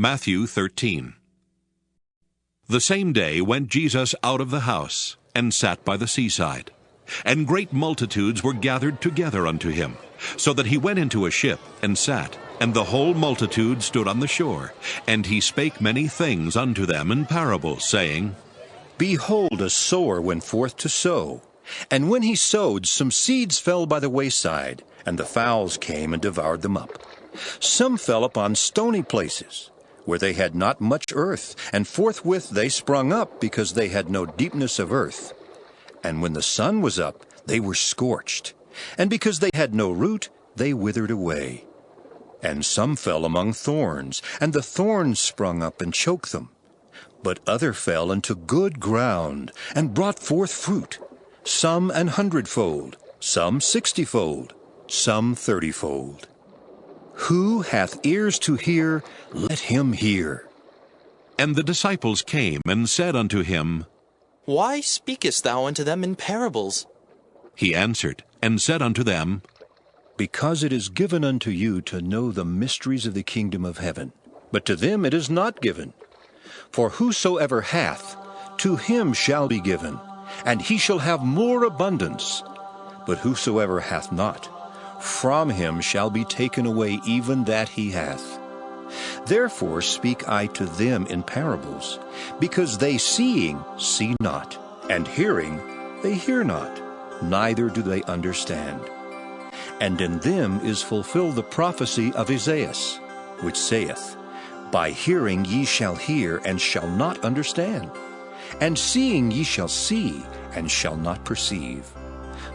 Matthew 13. The same day went Jesus out of the house, and sat by the seaside. And great multitudes were gathered together unto him, so that he went into a ship, and sat, and the whole multitude stood on the shore. And he spake many things unto them in parables, saying, Behold, a sower went forth to sow. And when he sowed, some seeds fell by the wayside, and the fowls came and devoured them up. Some fell upon stony places, where they had not much earth, and forthwith they sprung up, because they had no deepness of earth. And when the sun was up, they were scorched, and because they had no root, they withered away. And some fell among thorns, and the thorns sprung up and choked them. But other fell into good ground, and brought forth fruit, some 100-fold, some 60-fold, some 30-fold. Who hath ears to hear, let him hear. And the disciples came and said unto him, Why speakest thou unto them in parables? He answered and said unto them, Because it is given unto you to know the mysteries of the kingdom of heaven, but to them it is not given. For whosoever hath, to him shall be given, and he shall have more abundance. But whosoever hath not, from him shall be taken away even that he hath. Therefore speak I to them in parables, because they seeing see not, and hearing they hear not, neither do they understand. And in them is fulfilled the prophecy of Isaiah, which saith, By hearing ye shall hear, and shall not understand, and seeing ye shall see, and shall not perceive.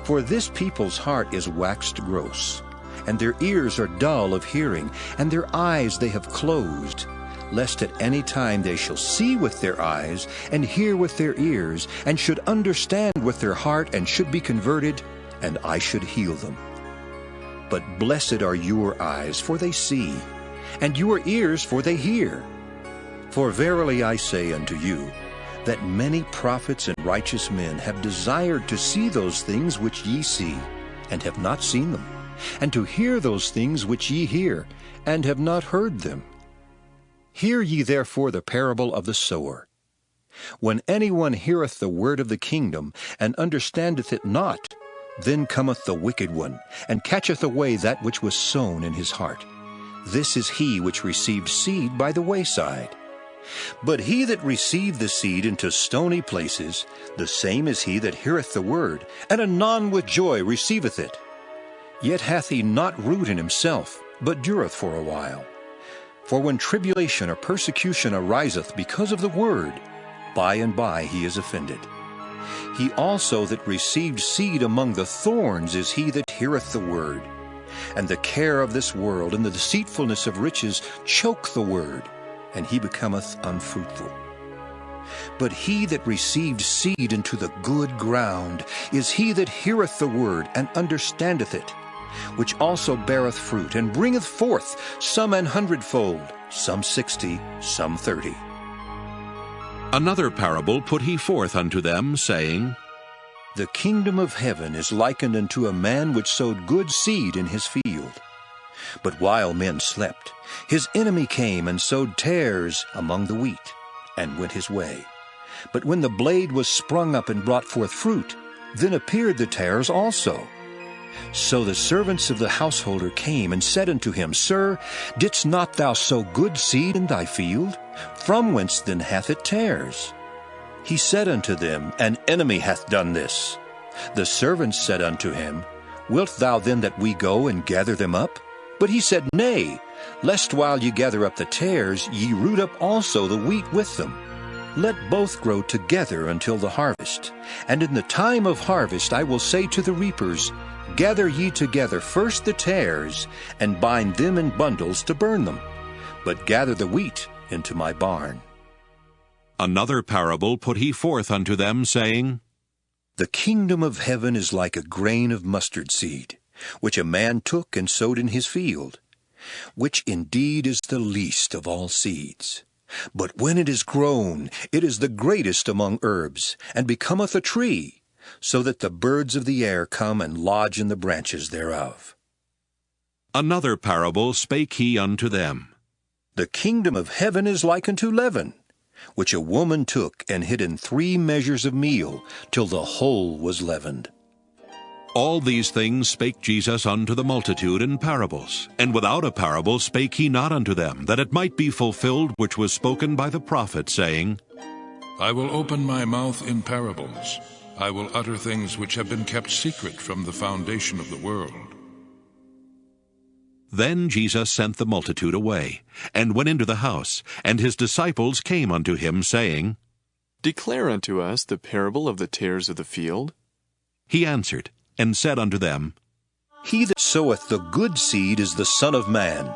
For this people's heart is waxed gross, and their ears are dull of hearing, and their eyes they have closed, lest at any time they shall see with their eyes, and hear with their ears, and should understand with their heart, and should be converted, and I should heal them. But blessed are your eyes, for they see, and your ears, for they hear. For verily I say unto you, that many prophets and righteous men have desired to see those things which ye see, and have not seen them, and to hear those things which ye hear, and have not heard them. Hear ye therefore the parable of the sower. When any one heareth the word of the kingdom, and understandeth it not, then cometh the wicked one, and catcheth away that which was sown in his heart. This is he which received seed by the wayside. But he that received the seed into stony places, the same is he that heareth the word, and anon with joy receiveth it. Yet hath he not root in himself, but dureth for a while. For when tribulation or persecution ariseth because of the word, by and by he is offended. He also that received seed among the thorns is he that heareth the word. And the care of this world and the deceitfulness of riches choke the word, and he becometh unfruitful. But he that received seed into the good ground is he that heareth the word, and understandeth it, which also beareth fruit, and bringeth forth some 100-fold, some 60, some 30. Another parable put he forth unto them, saying, The kingdom of heaven is likened unto a man which sowed good seed in his field. But while men slept, his enemy came and sowed tares among the wheat, and went his way. But when the blade was sprung up and brought forth fruit, then appeared the tares also. So the servants of the householder came and said unto him, Sir, didst not thou sow good seed in thy field? From whence then hath it tares? He said unto them, An enemy hath done this. The servants said unto him, Wilt thou then that we go and gather them up? But he said, Nay, lest while ye gather up the tares, ye root up also the wheat with them. Let both grow together until the harvest. And in the time of harvest I will say to the reapers, Gather ye together first the tares, and bind them in bundles to burn them, but gather the wheat into my barn. Another parable put he forth unto them, saying, The kingdom of heaven is like a grain of mustard seed, which a man took and sowed in his field, which indeed is the least of all seeds. But when it is grown, it is the greatest among herbs, and becometh a tree, so that the birds of the air come and lodge in the branches thereof. Another parable spake he unto them. The kingdom of heaven is like unto leaven, which a woman took and hid in 3 measures of meal, till the whole was leavened. All these things spake Jesus unto the multitude in parables, and without a parable spake he not unto them, that it might be fulfilled which was spoken by the prophet, saying, I will open my mouth in parables. I will utter things which have been kept secret from the foundation of the world. Then Jesus sent the multitude away, and went into the house, and his disciples came unto him, saying, Declare unto us the parable of the tares of the field. He answered, and said unto them, He that soweth the good seed is the Son of Man.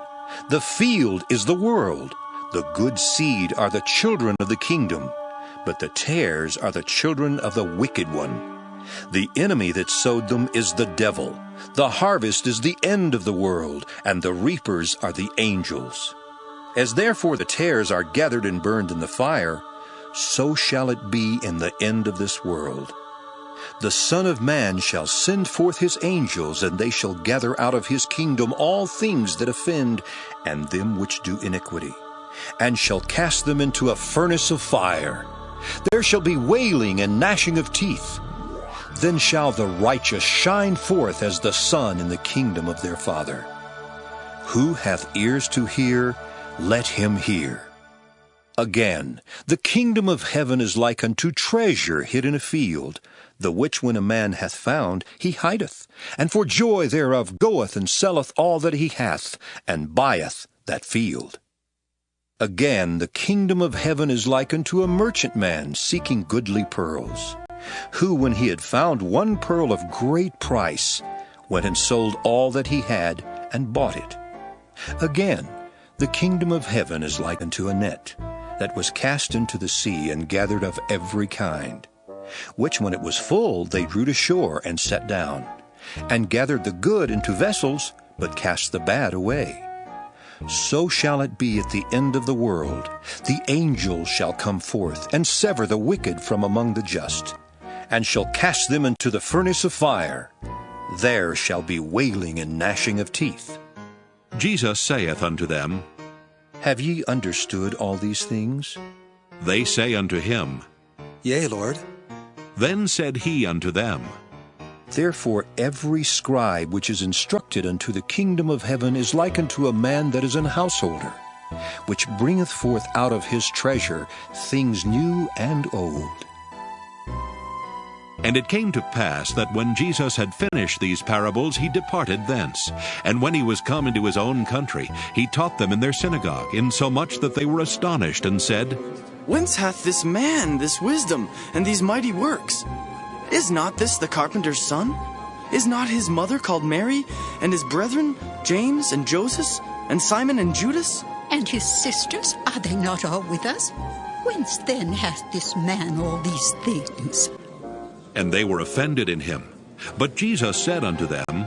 The field is the world. The good seed are the children of the kingdom, but the tares are the children of the wicked one. The enemy that sowed them is the devil. The harvest is the end of the world, and the reapers are the angels. As therefore the tares are gathered and burned in the fire, so shall it be in the end of this world. The Son of Man shall send forth his angels, and they shall gather out of his kingdom all things that offend, and them which do iniquity, and shall cast them into a furnace of fire. There shall be wailing and gnashing of teeth. Then shall the righteous shine forth as the sun in the kingdom of their Father. Who hath ears to hear, let him hear. Again, the kingdom of heaven is like unto treasure hid in a field, the which when a man hath found, he hideth, and for joy thereof goeth and selleth all that he hath, and buyeth that field. Again, the kingdom of heaven is like unto a merchantman seeking goodly pearls, who, when he had found one pearl of great price, went and sold all that he had, and bought it. Again, the kingdom of heaven is like unto a net, that was cast into the sea, and gathered of every kind, which when it was full they drew to shore, and sat down, and gathered the good into vessels, but cast the bad away. So shall it be at the end of the world. The angels shall come forth, and sever the wicked from among the just, and shall cast them into the furnace of fire. There shall be wailing and gnashing of teeth. Jesus saith unto them, Have ye understood all these things? They say unto him, Yea, Lord. Then said he unto them, Therefore every scribe which is instructed unto the kingdom of heaven is like unto a man that is an householder, which bringeth forth out of his treasure things new and old. And it came to pass that when Jesus had finished these parables, he departed thence. And when he was come into his own country, he taught them in their synagogue, insomuch that they were astonished, and said, Whence hath this man this wisdom and these mighty works? Is not this the carpenter's son? Is not his mother called Mary, and his brethren James and Joseph, and Simon and Judas? And his sisters, are they not all with us? Whence then hath this man all these things? And they were offended in him. But Jesus said unto them,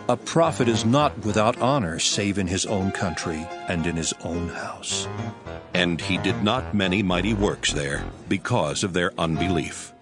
A prophet is not without honor, save in his own country and in his own house. And he did not many mighty works there, because of their unbelief.